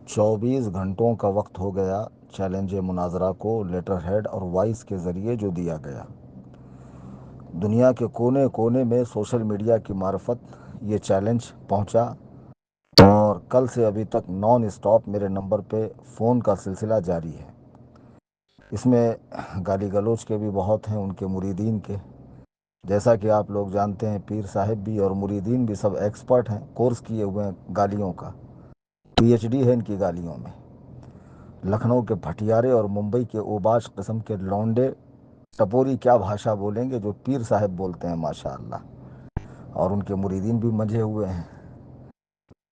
24 گھنٹوں کا وقت ہو گیا چیلنج مناظرہ کو لیٹر ہیڈ اور وائس کے ذریعے جو دیا گیا۔ دنیا کے کونے کونے میں سوشل میڈیا کی معرفت یہ چیلنج پہنچا اور کل سے ابھی تک نان اسٹاپ میرے نمبر پہ فون کا سلسلہ جاری ہے۔ اس میں گالی گلوچ کے بھی بہت ہیں، ان کے مریدین کے۔ جیسا کہ آپ لوگ جانتے ہیں، پیر صاحب بھی اور مریدین بھی سب ایکسپرٹ ہیں، کورس کیے ہوئے ہیں گالیوں کا، پی ایچ ڈی ہے ان کی گالیوں میں۔ لکھنؤ کے بھٹیارے اور ممبئی کے اوباش قسم کے لونڈے ٹپوری کیا بھاشا بولیں گے جو پیر صاحب بولتے ہیں ماشاءاللہ، اور ان کے مریدین بھی منجھے ہوئے ہیں۔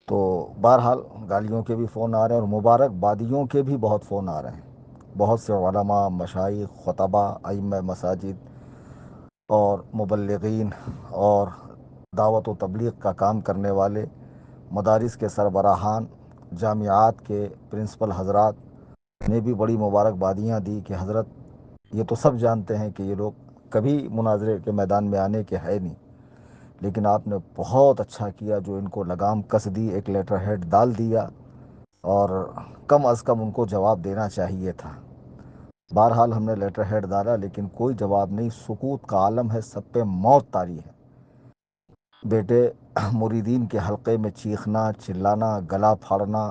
تو بہرحال گالیوں کے بھی فون آ رہے ہیں اور مبارک بادیوں کے بھی بہت فون آ رہے ہیں۔ بہت سے علماء، مشائخ، خطبہ، ائمہ مساجد اور مبلغین اور دعوت و تبلیغ کا کام کرنے والے، مدارس کے سربراہان، جامعات کے پرنسپل حضرات نے بھی بڑی مبارکبادیاں دی کہ حضرت یہ تو سب جانتے ہیں کہ یہ لوگ کبھی مناظرے کے میدان میں آنے کے ہے نہیں، لیکن آپ نے بہت اچھا کیا جو ان کو لگام کس دی، ایک لیٹر ہیڈ ڈال دیا، اور کم از کم ان کو جواب دینا چاہیے تھا۔ بہرحال ہم نے لیٹر ہیڈ ڈالا لیکن کوئی جواب نہیں، سکوت کا عالم ہے، سب پہ موت طاری ہے۔ بیٹے، مریدین کے حلقے میں چیخنا، چلانا، گلا پھاڑنا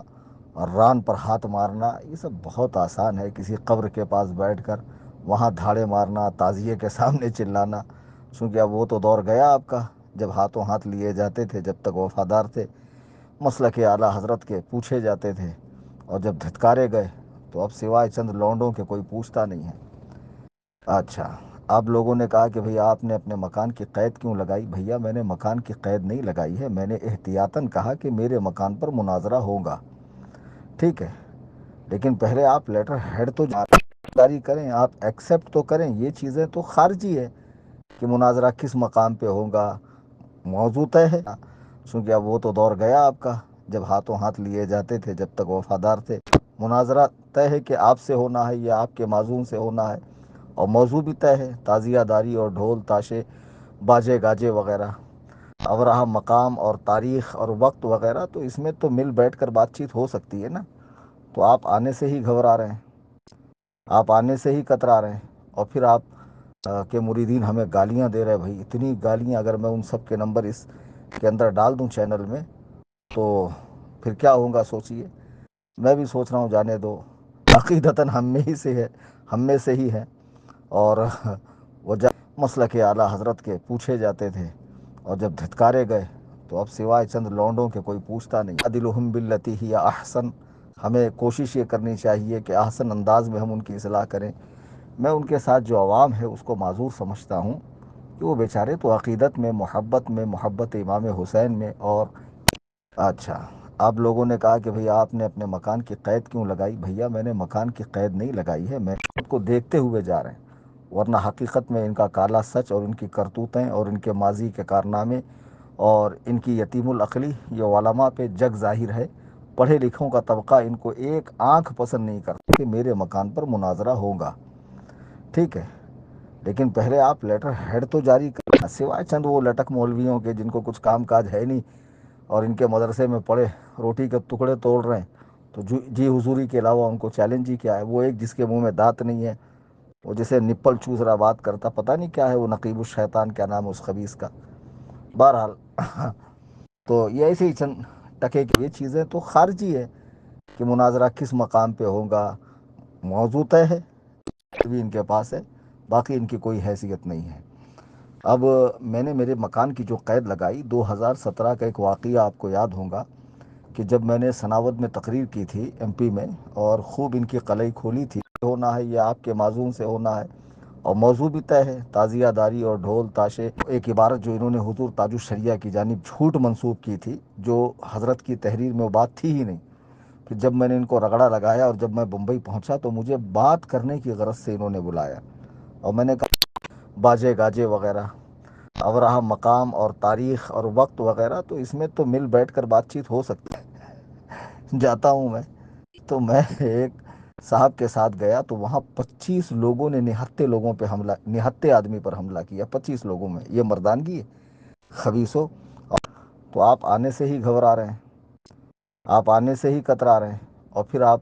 اور ران پر ہاتھ مارنا یہ سب بہت آسان ہے۔ کسی قبر کے پاس بیٹھ کر وہاں دھاڑے مارنا، تعزیے کے سامنے چلانا، چونکہ اب وہ تو دور گیا آپ کا جب ہاتھوں ہاتھ لیے جاتے تھے، جب تک وفادار تھے، مسلک اعلیٰ حضرت کے پوچھے جاتے تھے، اور جب دھتکارے گئے تو اب سوائے چند لونڈوں کے کوئی پوچھتا نہیں ہے۔ اچھا، آپ لوگوں نے کہا کہ بھئی آپ نے اپنے مکان کی قید کیوں لگائی؟ بھیا میں نے مکان کی قید نہیں لگائی ہے، میں نے احتیاطاً کہا کہ میرے مکان پر مناظرہ ہوگا، ٹھیک ہے، لیکن پہلے آپ لیٹر ہیڈ تو جاری کریں، آپ ایکسیپٹ تو کریں۔ یہ چیزیں تو خارجی ہے کہ مناظرہ کس مقام پہ ہوگا، موضوع طے ہے، چونکہ اب وہ تو دور گیا آپ کا جب ہاتھوں ہاتھ لیے جاتے تھے، جب تک وفادار تھے۔ مناظرہ طے ہے کہ آپ سے ہونا ہے یا آپ کے معزوم سے ہونا ہے، اور موضوع بھی طے ہے، تعزیہ داری اور ڈھول تاشے باجے گاجے وغیرہ۔ اب رہا مقام اور تاریخ اور وقت وغیرہ، تو اس میں تو مل بیٹھ کر بات چیت ہو سکتی ہے نا۔ تو آپ آنے سے ہی گھبرا رہے ہیں، آپ آنے سے ہی کترا رہے ہیں، اور پھر آپ کے مریدین ہمیں گالیاں دے رہے۔ بھائی اتنی گالیاں اگر میں ان سب کے نمبر اس کے اندر ڈال دوں چینل میں تو پھر کیا ہوگا سوچئے۔ میں بھی سوچ رہا ہوں جانے دو، عقیدتاً ہم میں ہی سے ہے، ہم میں سے ہی ہے، اور وہ مسلک اعلیٰ حضرت کے پوچھے جاتے تھے، اور جب دھتکارے گئے تو اب سوائے چند لونڈوں کے کوئی پوچھتا نہیں۔ عدلہم باللتی ہی احسن، ہمیں کوشش یہ کرنی چاہیے کہ احسن انداز میں ہم ان کی اصلاح کریں۔ میں ان کے ساتھ جو عوام ہے اس کو معذور سمجھتا ہوں کہ وہ بیچارے تو عقیدت میں، محبت امام حسین میں، اور اچھا، آپ لوگوں نے کہا کہ بھئی آپ نے اپنے مکان کی قید کیوں لگائی؟ بھیا میں نے مکان کی قید نہیں لگائی ہے، میں خود کو دیکھتے ہوئے جا رہے ہیں، ورنہ حقیقت میں ان کا کالا سچ اور ان کی کرتوتیں اور ان کے ماضی کے کارنامے اور ان کی یتیم العقلی یہ علماء پہ جگ ظاہر ہے۔ پڑھے لکھوں کا طبقہ ان کو ایک آنکھ پسند نہیں کرتا کہ میرے مکان پر مناظرہ ہوگا، ٹھیک ہے، لیکن پہلے آپ لیٹر ہیڈ تو جاری کریں، سوائے چند وہ لٹک مولویوں کے جن کو کچھ کام کاج ہے نہیں اور ان کے مدرسے میں پڑے روٹی کے ٹکڑے توڑ رہے ہیں، تو جی حضوری کے علاوہ ان کو چیلنج ہی کیا ہے؟ وہ ایک جس کے منہ میں دانت نہیں ہے، وہ جسے نپل چوس رہا بات کرتا، پتہ نہیں کیا ہے وہ نقیب الشیطان، کیا نام ہے اس خبیث کا۔ بہرحال تو یہ ایسے ہی چند ٹکے کی یہ چیزیں تو خارجی ہے کہ مناظرہ کس مقام پہ ہوگا، موضوع طے ہے، بھی ان کے پاس ہے، باقی ان کی کوئی حیثیت نہیں ہے۔ اب میں نے میرے مکان کی جو قید لگائی، 2017 کا ایک واقعہ آپ کو یاد ہوگا کہ جب میں نے سناوت میں تقریر کی تھی ایم پی میں، اور خوب ان کی قلعی کھولی تھی، ہونا ہے یا آپ کے معزوم سے ہونا ہے، اور موضوع بھی طے ہے، تعزیہ داری اور ڈھول تاشے۔ ایک عبارت جو انہوں نے حضور تاج الشریعہ کی جانب جھوٹ منسوب کی تھی، جو حضرت کی تحریر میں وہ بات تھی ہی نہیں، کہ جب میں نے ان کو رگڑا لگایا اور جب میں بمبئی پہنچا تو مجھے بات کرنے کی غرض سے انہوں نے بلایا، اور میں نے کہا باجے گاجے وغیرہ۔ اب رہا مقام اور تاریخ اور وقت وغیرہ، تو اس میں تو مل بیٹھ کر بات چیت ہو سکتی ہے۔ جاتا ہوں میں تو میں ایک صاحب کے ساتھ گیا تو وہاں 25 لوگوں نے نہتے لوگوں پہ حملہ، نہتے آدمی پر حملہ کیا، 25 لوگوں میں، یہ مردانگی ہے خبیثو۔ تو آپ آنے سے ہی گھبرا رہے ہیں، آپ آنے سے ہی کترا رہے ہیں، اور پھر آپ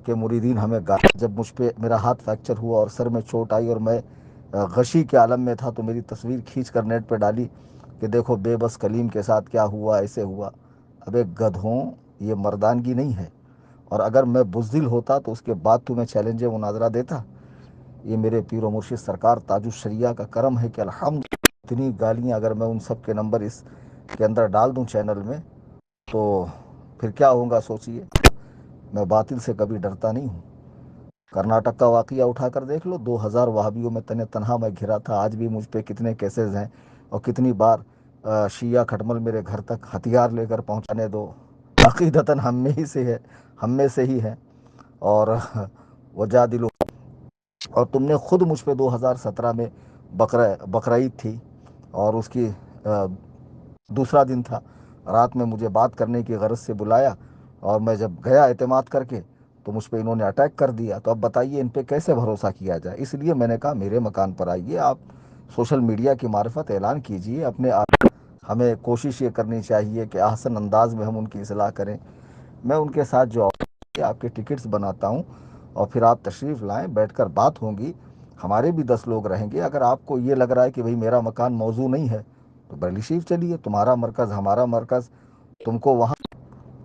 کے مریدین ہمیں جب مجھ پہ میرا ہاتھ فریکچر ہوا اور سر میں چوٹ آئی اور میں غشی کے عالم میں تھا، تو میری تصویر کھینچ کر نیٹ پہ ڈالی کہ دیکھو بے بس کلیم کے ساتھ کیا ہوا، ایسے ہوا۔ اب ایک گدھوں، یہ مردانگی نہیں ہے، اور اگر میں بزدل ہوتا تو اس کے بعد تمہیں چیلنج مناظرہ دیتا۔ یہ میرے پیر و مرشد سرکار تاج الشریعہ کا کرم ہے کہ الحمد، اتنی گالیاں اگر میں ان سب کے نمبر اس کے اندر ڈال دوں چینل میں، تو پھر کیا ہوگا سوچئے۔ میں باطل سے کبھی ڈرتا نہیں ہوں۔ کرناٹک کا واقعہ اٹھا کر دیکھ لو، 2000 وہابیوں میں تنہا میں گھرا تھا۔ آج بھی مجھ پہ کتنے کیسز ہیں، اور کتنی بار شیعہ کھٹمل میرے گھر تک ہتھیار لے کر پہنچانے دو، عقیدتاً ہم میں سے ہی ہے۔ اور وجادلو، اور تم نے خود مجھ پہ 2017 میں بقرعید تھی، اور اس کی دوسرا دن تھا، رات میں مجھے بات کرنے کی غرض سے بلایا، اور میں جب گیا اعتماد کر کے تو مجھ پہ انہوں نے اٹیک کر دیا۔ تو اب بتائیے ان پہ کیسے بھروسہ کیا جائے۔ اس لیے میں نے کہا میرے مکان پر آئیے، آپ سوشل میڈیا کی معرفت اعلان کیجیے اپنے آپ۔ ہمیں کوشش یہ کرنی چاہیے کہ احسن انداز میں ہم ان کی اصلاح کریں۔ میں ان کے ساتھ جو آپ کے ٹکٹس بناتا ہوں، اور پھر آپ تشریف لائیں، بیٹھ کر بات ہوں گی۔ ہمارے بھی 10 لوگ رہیں گے۔ اگر آپ کو یہ لگ رہا ہے کہ بھئی میرا مکان موضوع نہیں ہے، تو بریلی شریف چلیے، تمہارا مرکز ہمارا مرکز، تم کو وہاں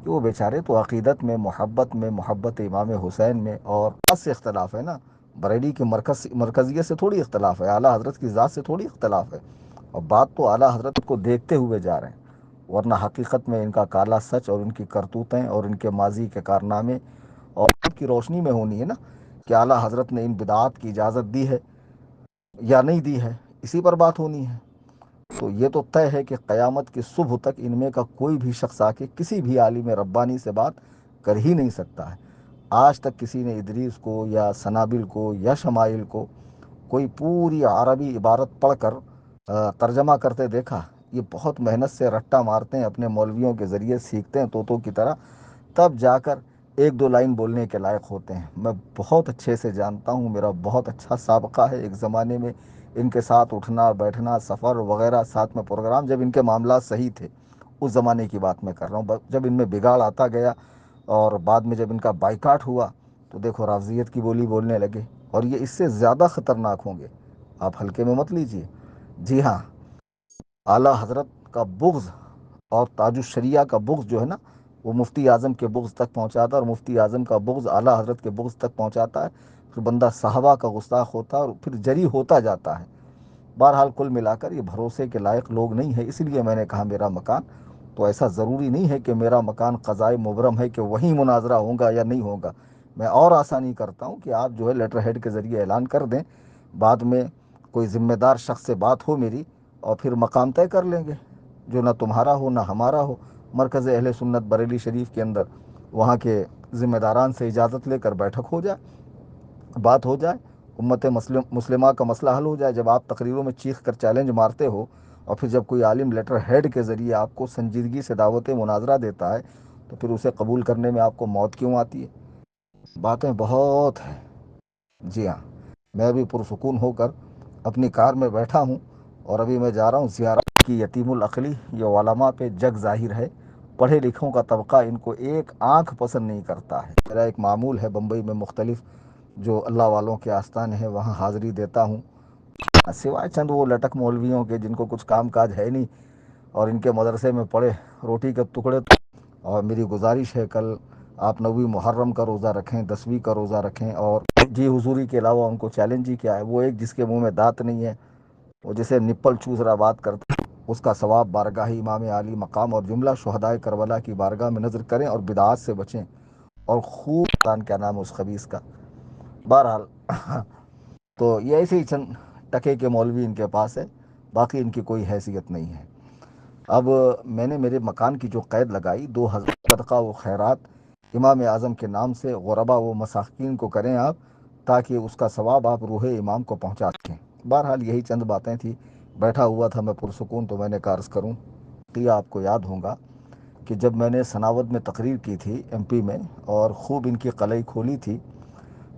کہ وہ بیچارے تو عقیدت میں، محبت امام حسین میں، اور بس سے اختلاف ہے نا، بریلی کی مرکزیت سے تھوڑی اختلاف ہے، اعلیٰ حضرت کی ذات سے تھوڑی اختلاف ہے، اور بات تو اعلیٰ حضرت کو دیکھتے ہوئے جا رہے ہیں۔ ورنہ حقیقت میں ان کا کالا سچ اور ان کی کرتوتیں اور ان کے ماضی کے کارنامے اور ان کی روشنی میں ہونی ہے نا، کہ اعلیٰ حضرت نے ان بدعات کی اجازت دی ہے یا نہیں دی ہے، اسی پر بات ہونی ہے۔ تو یہ تو طے ہے کہ قیامت کی صبح تک ان میں کا کوئی بھی شخص آ کے کسی بھی عالم ربانی سے بات کر ہی نہیں سکتا ہے۔ آج تک کسی نے ادریس کو یا سنابل کو یا شمائل کو کوئی پوری عربی عبارت پڑھ کر ترجمہ کرتے دیکھا؟ یہ بہت محنت سے رٹا مارتے ہیں، اپنے مولویوں کے ذریعے سیکھتے ہیں طوطوں کی طرح، تب جا کر ایک دو لائن بولنے کے لائق ہوتے ہیں۔ میں بہت اچھے سے جانتا ہوں، میرا بہت اچھا سابقہ ہے ایک زمانے میں ان کے ساتھ اٹھنا بیٹھنا، سفر وغیرہ، ساتھ میں پروگرام، جب ان کے معاملات صحیح تھے، اس زمانے کی بات میں کر رہا ہوں۔ جب ان میں بگاڑ آتا گیا اور بعد میں جب ان کا بائیکاٹ ہوا، تو دیکھو رافضیت کی بولی بولنے لگے، اور یہ اس سے زیادہ خطرناک ہوں گے، آپ ہلکے میں مت لیجئے۔ جی ہاں، اعلیٰ حضرت کا بغض اور تاج الشریعہ کا بغض جو ہے نا، وہ مفتی اعظم کے بغض تک پہنچاتا ہے، اور مفتی اعظم کا بغض اعلیٰ حضرت کے بغض تک پہنچاتا ہے، پھر بندہ صحابہ کا گستاخ ہوتا ہے اور پھر جری ہوتا جاتا ہے۔ بہرحال کل ملا کر یہ بھروسے کے لائق لوگ نہیں ہے، اس لیے میں نے کہا میرا مکان، تو ایسا ضروری نہیں ہے کہ میرا مکان قضائے مبرم ہے کہ وہیں مناظرہ ہوگا یا نہیں ہوگا۔ میں اور آسانی کرتا ہوں کہ آپ جو ہے لیٹر ہیڈ کے ذریعے اعلان کر دیں، بعد میں کوئی ذمہ دار شخص سے بات ہو میری، اور پھر مقام طے کر لیں گے، جو نہ تمہارا ہو نہ ہمارا ہو، مرکز اہل سنت بریلی شریف کے اندر وہاں کے ذمہ داران سے اجازت لے کر بیٹھک ہو جائے، بات ہو جائے، امت مسلمہ کا مسئلہ حل ہو جائے۔ جب آپ تقریروں میں چیخ کر چیلنج مارتے ہو، اور پھر جب کوئی عالم لیٹر ہیڈ کے ذریعے آپ کو سنجیدگی سے دعوت مناظرہ دیتا ہے، تو پھر اسے قبول کرنے میں آپ کو موت کیوں آتی ہے؟ باتیں بہت ہیں۔ جی ہاں، میں بھی پرسکون ہو کر اپنی کار میں بیٹھا ہوں، اور ابھی میں جا رہا ہوں زیارت کی یتیم العقلی۔ یہ علماء پہ جگ ظاہر ہے، پڑھے لکھوں کا طبقہ ان کو ایک آنکھ پسند نہیں کرتا ہے۔ میرا ایک معمول ہے بمبئی میں، مختلف جو اللہ والوں کے آستان ہیں وہاں حاضری دیتا ہوں، سوائے چند وہ لٹک مولویوں کے جن کو کچھ کام کاج ہے نہیں، اور ان کے مدرسے میں پڑے روٹی کے ٹکڑے۔ اور میری گزارش ہے کل آپ 9 محرم کا روزہ رکھیں، 10ویں کا روزہ رکھیں، اور جی حضوری کے علاوہ ان کو چیلنج ہی کیا ہے، وہ ایک جس کے منہ میں دانت نہیں ہے، وہ جسے نپل چوس رہا بات کرتا ہے، اس کا ثواب بارگاہ امام عالی مقام اور جملہ شہدائے کربلا کی بارگاہ میں نظر کریں، اور بدعات سے بچیں، اور خوب کیا نام ہے اس خبیث کا۔ بہرحال تو یہ ایسے ہی چند ٹکے کے مولوی ان کے پاس ہے، باقی ان کی کوئی حیثیت نہیں ہے۔ اب میں نے میرے مکان کی جو قید لگائی، 2000 صدقہ و خیرات امام اعظم کے نام سے غربا و مساکین کو کریں آپ، تاکہ اس کا ثواب آپ روح امام کو پہنچا سکیں۔ بہرحال یہی چند باتیں تھیں، بیٹھا ہوا تھا میں پرسکون، تو میں نے عرض کروں کہ آپ کو یاد ہوگا کہ جب میں نے سناوت میں تقریر کی تھی MP میں، اور خوب ان کی قلعی کھولی تھی،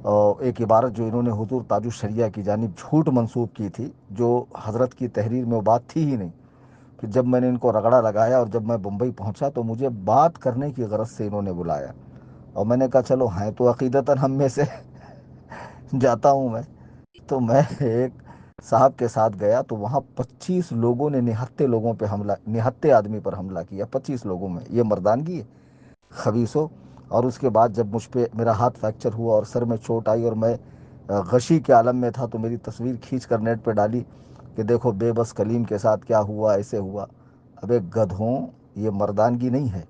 اور ایک عبارت جو انہوں نے حضور تاج الشریعہ کی جانب جھوٹ منسوب کی تھی، جو حضرت کی تحریر میں وہ بات تھی ہی نہیں، پھر جب میں نے ان کو رگڑا لگایا اور جب میں بمبئی پہنچا، تو مجھے بات کرنے کی غرض سے انہوں نے بلایا، اور میں نے کہا چلو ہیں تو عقیدتاً ہم میں سے جاتا ہوں میں. تو میں ایک صاحب کے ساتھ گیا تو وہاں 25 لوگوں نے نہتے لوگوں پہ حملہ، نہتے آدمی پر حملہ کیا. 25 لوگوں میں یہ مردانگی ہے خبیصوں. اور اس کے بعد جب مجھ پہ میرا ہاتھ فریکچر ہوا اور سر میں چوٹ آئی اور میں غشی کے عالم میں تھا تو میری تصویر کھینچ کر نیٹ پہ ڈالی کہ دیکھو بے بس کلیم کے ساتھ کیا ہوا، ایسے ہوا. ابے گدھوں، یہ مردانگی نہیں ہے.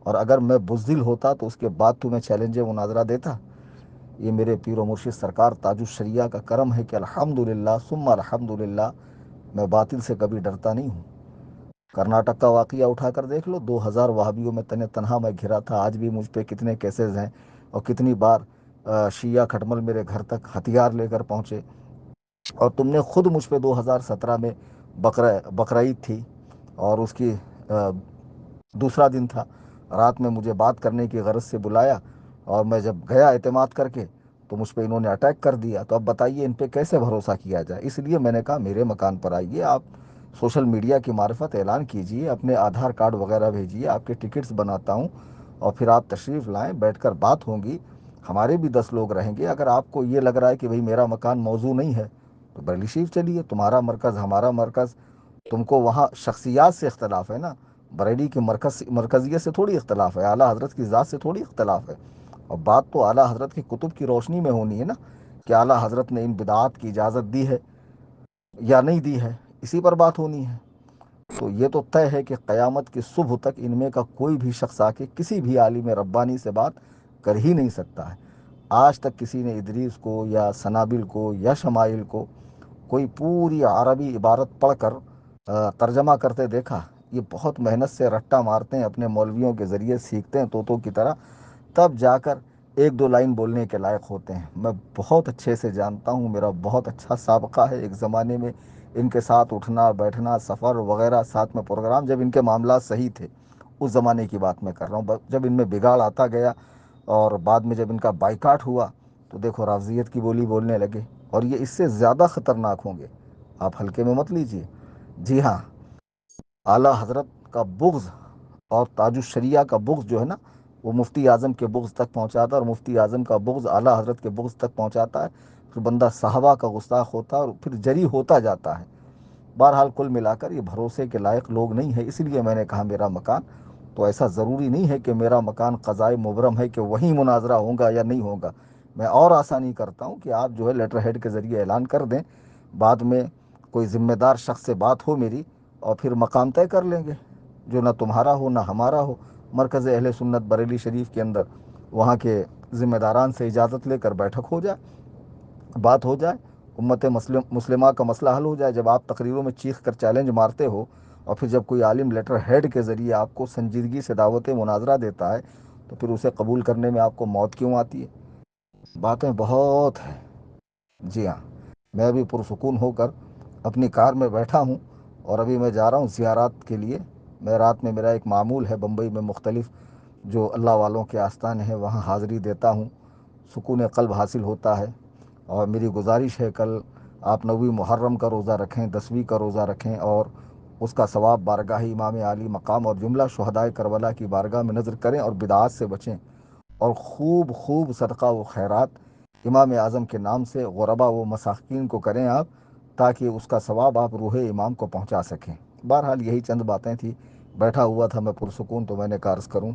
اور اگر میں بزدل ہوتا تو اس کے بعد تمہیں چیلنج مناظرہ دیتا. یہ میرے پیر و مرشد سرکار تاج الشریعہ کا کرم ہے کہ الحمدللہ ثم الحمدللہ میں باطل سے کبھی ڈرتا نہیں ہوں. کرناٹک کا واقعہ اٹھا کر دیکھ لو، 2000 وہابیوں میں تنہا میں گھرا تھا. آج بھی مجھ پہ کتنے کیسز ہیں اور کتنی بار شیعہ کھٹمل میرے گھر تک ہتھیار لے کر پہنچے. اور تم نے خود مجھ پہ 2017 میں بقرعید تھی اور اس کی دوسرا دن تھا، رات میں مجھے بات کرنے کی غرض سے بلایا اور میں جب گیا اعتماد کر کے تو مجھ پہ انہوں نے اٹیک کر دیا. تو اب بتائیے ان پہ کیسے بھروسہ کیا جائے. اس لیے میں نے کہا میرے مکان پر آئیے، آپ سوشل میڈیا کی معرفت اعلان کیجیے، اپنے آدھار کارڈ وغیرہ بھیجیے، آپ کے ٹکٹس بناتا ہوں اور پھر آپ تشریف لائیں، بیٹھ کر بات ہوگی. ہمارے بھی 10 لوگ رہیں گے. اگر آپ کو یہ لگ رہا ہے کہ بھئی میرا مکان موضوع نہیں ہے تو بریلی شریف چلیے، تمہارا مرکز ہمارا مرکز. تم کو وہاں شخصیات سے اختلاف ہے نا، بریلی کی مرکزیت سے تھوڑی اختلاف ہے، اعلیٰ حضرت کی ذات سے تھوڑی اختلاف ہے. اور بات تو اعلیٰ حضرت کی کتب کی روشنی میں ہونی ہے نا کہ اعلیٰ حضرت نے ان بدعات کی اجازت دی ہے یا نہیں دی ہے، اسی پر بات ہونی ہے. تو یہ تو طے ہے کہ قیامت کی صبح تک ان میں کا کوئی بھی شخص آ کے کسی بھی عالم ربانی سے بات کر ہی نہیں سکتا ہے. آج تک کسی نے ادریس کو یا سنابل کو یا شمائل کو کوئی پوری عربی عبارت پڑھ کر ترجمہ کرتے دیکھا؟ یہ بہت محنت سے رٹا مارتے ہیں، اپنے مولویوں کے ذریعے سیکھتے ہیں طوطوں کی طرح، تب جا کر 1 2 لائن بولنے کے لائق ہوتے ہیں. میں بہت اچھے سے جانتا ہوں، میرا بہت اچھا سابقہ ہے ایک زمانے میں ان کے ساتھ اٹھنا بیٹھنا، سفر وغیرہ، ساتھ میں پروگرام، جب ان کے معاملات صحیح تھے. اس زمانے کی بات میں کر رہا ہوں. جب ان میں بگاڑ آتا گیا اور بعد میں جب ان کا بائیکاٹ ہوا تو دیکھو رافضیت کی بولی بولنے لگے. اور یہ اس سے زیادہ خطرناک ہوں گے، آپ ہلکے میں مت لیجیے. جی ہاں، اعلیٰ حضرت کا بغض اور تاج الشریعہ کا بغض جو ہے نا، وہ مفتی اعظم کے بغض تک پہنچاتا ہے، اور مفتی اعظم کا بغض اعلیٰ حضرت کے بغض تک پہنچاتا ہے. پھر بندہ صحابہ کا گستاخ ہوتا ہے اور پھر جری ہوتا جاتا ہے. بہرحال کل ملا کر یہ بھروسے کے لائق لوگ نہیں ہے. اس لیے میں نے کہا میرا مکان تو ایسا ضروری نہیں ہے کہ میرا مکان قضائے مبرم ہے کہ وہیں مناظرہ ہوگا یا نہیں ہوگا. میں اور آسانی کرتا ہوں کہ آپ جو ہے لیٹر ہیڈ کے ذریعے اعلان کر دیں، بعد میں کوئی ذمہ دار شخص سے بات ہو میری اور پھر مقام طے کر لیں گے جو نہ تمہارا ہو نہ ہمارا ہو. مرکز اہل سنت بریلی شریف کے اندر وہاں کے ذمہ داران سے اجازت لے کر بیٹھک ہو جائے، بات ہو جائے، امت مسلمہ کا مسئلہ حل ہو جائے. جب آپ تقریروں میں چیخ کر چیلنج مارتے ہو اور پھر جب کوئی عالم لیٹر ہیڈ کے ذریعے آپ کو سنجیدگی سے دعوت مناظرہ دیتا ہے تو پھر اسے قبول کرنے میں آپ کو موت کیوں آتی ہے؟ باتیں بہت ہیں. جی ہاں، میں ابھی پرسکون ہو کر اپنی کار میں بیٹھا ہوں اور ابھی میں جا رہا ہوں زیارات کے لیے. میں رات میں میرا ایک معمول ہے بمبئی میں، مختلف جو اللہ والوں کے آستان ہیں وہاں حاضری دیتا ہوں، سکون قلب حاصل ہوتا ہے. اور میری گزارش ہے کل آپ 9 محرم کا روزہ رکھیں، 10ویں کا روزہ رکھیں اور اس کا ثواب بارگاہ امام عالی مقام اور جملہ شہدائے کربلا کی بارگاہ میں نظر کریں اور بدعات سے بچیں. اور خوب خوب صدقہ و خیرات امام اعظم کے نام سے غربا و مساکین کو کریں آپ، تاکہ اس کا ثواب آپ روح امام کو پہنچا سکیں. بہرحال یہی چند باتیں تھیں، بیٹھا ہوا تھا میں پرسکون تو میں نے عرض کروں.